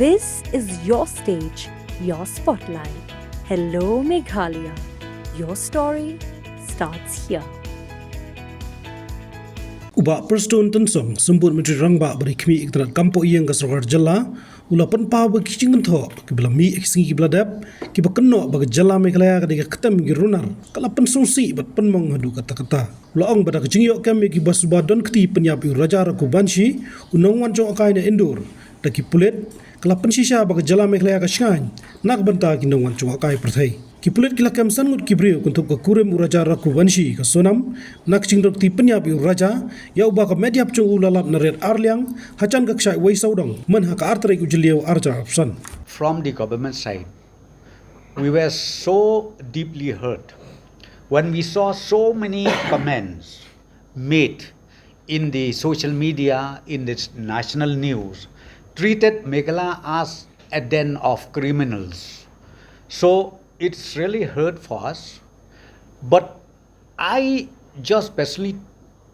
This is your stage, your spotlight. Hello, Meghalaya. Your story starts here. Uba Prestone Tynsong sembut menteri rangba beri kami ikterat kampo iyang kasrogar jala ulapan pa bagi kicing tho kibla mi eksingi kibla dap kiba kenno bagi jala Meghalaya kadiga Ktem gi Runar kalapan songsi bat Pynmong hadu kata-kata laong bada kicing yok kami kiba subadon keti penyap raja raku banshi unong wancong akai na indur daki pulet kalapan Pynshisha bagi jala Meghalaya ka shang nak banta ki nong wancong akai perthai Kipulit kila kem sangut kibriu untuk ke kurim uraja raku banshi ke sonam nak cing dokti penyap uraja ya ubah ke media pcung ulalap naret arliang hacan ke ksai wei saudang men hak arterik ujeliau arja opsan. From the government side, we were so deeply hurt when we saw so many comments made in the social media, in the national news, treated Meghalaya as a den of criminals. So it's really hurt for us, but I just personally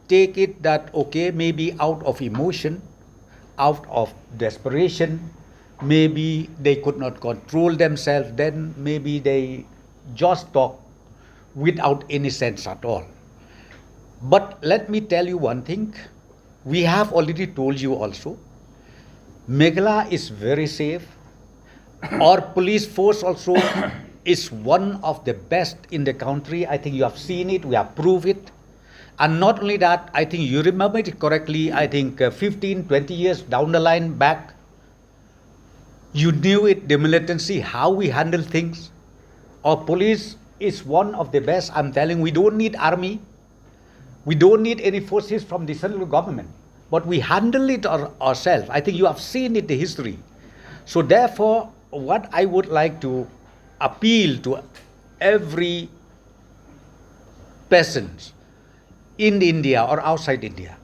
take it that okay, maybe out of emotion, out of desperation, maybe they could not control themselves, then maybe they just talk without any sense at all. But let me tell you one thing, we have already told you also, Meghalaya is very safe. Our police force also is one of the best in the country. I think you have seen it, we have proved it. And not only that, I think you remember it correctly, I think 15, 20 years down the line back, you knew it, the militancy, how we handle things. Our police is one of the best. I'm telling you, we don't need army, we don't need any forces from the central government, but we handle it ourselves. I think you have seen it, the history. So therefore, what I would like to appeal to every person in India or outside India,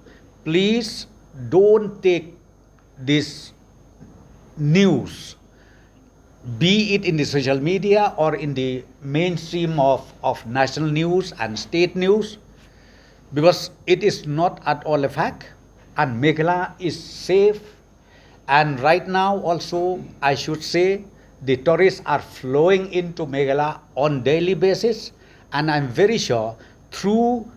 please don't take this news, be it in the social media or in the mainstream of national news and state news, because it is not at all a fact, and Meghalaya is safe. And right now also, I should say, the tourists are flowing into Meghalaya on daily basis, and I'm very sure through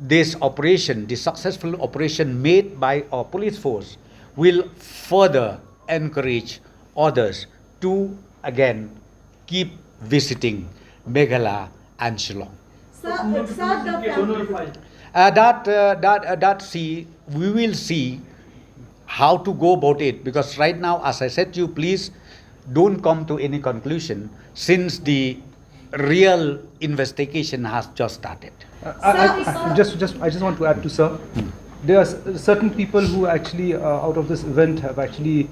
this operation, the successful operation made by our police force, will further encourage others to again keep visiting Meghalaya and Shillong. We will see how to go about it, because right now, as I said to you, please don't come to any conclusion since the real investigation has just started. I just want to add to sir. There are certain people who actually out of this event have actually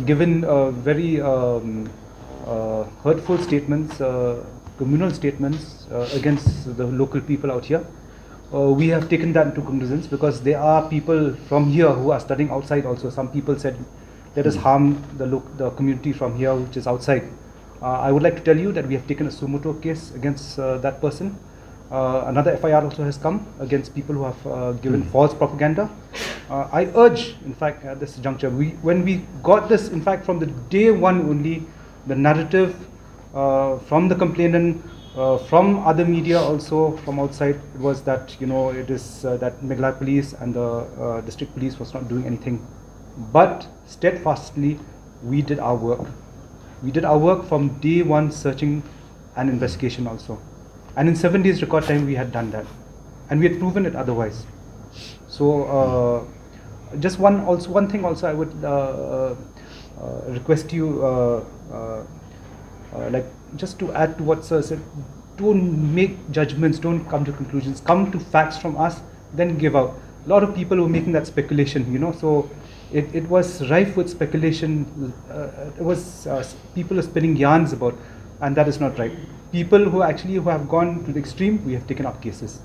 given very hurtful statements, communal statements against the local people out here. We have taken that into cognizance because there are people from here who are studying outside also. Some people said, let us harm the community from here which is outside. I would like to tell you that we have taken a suo motu case against that person. Another FIR also has come against people who have given false propaganda. I urge, in fact, at this juncture, when we got this, in fact, from the day one only, the narrative from the complainant, from other media also from outside, it was that it is that Meghalaya police and the district police was not doing anything, but steadfastly we did our work. We did our work from day one, searching and investigation also, and in 7 days record time we had done that, and we had proven it otherwise. So just one thing also I would request you like just to add to what sir said, don't make judgments, don't come to conclusions, come to facts from us, then give out. A lot of people were making that speculation, so it was rife with speculation. It was people are spinning yarns about, and that is not right. People who have gone to the extreme, we have taken up cases.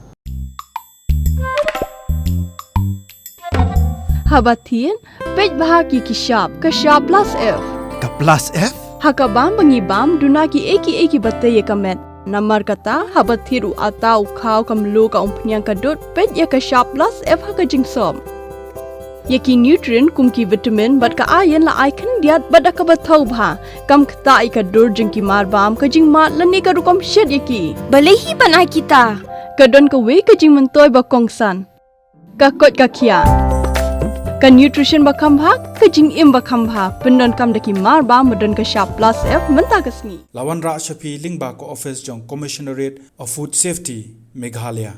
Habatin, pej bahagi kishab, kashab plus F. Ka plus F? Hakabam bangibam dunaki eki bataye kamet. Namar kata habathiru atau khau kam lo ka umpnyang kadut pej ya kashab plus F hakajing som. Yaki nutrient kum ki vitamin bat ka iron la ai khan diat bat ka bathau bha kam khta I ka dur jing ki mar bam ka jing mat lan ne ka rukom shed yaki Balehi banai kita. ka don ka we ka jing man toy ba kong san ka kot ka khia ka nutrition ba kham bha ka jing im ba kham bha pendon kam daki mar ba madon ka sharp plus f Mynta ka sngi Lawan Ra Shafi Lingba ko office jong Commissionerate of Food Safety Meghalaya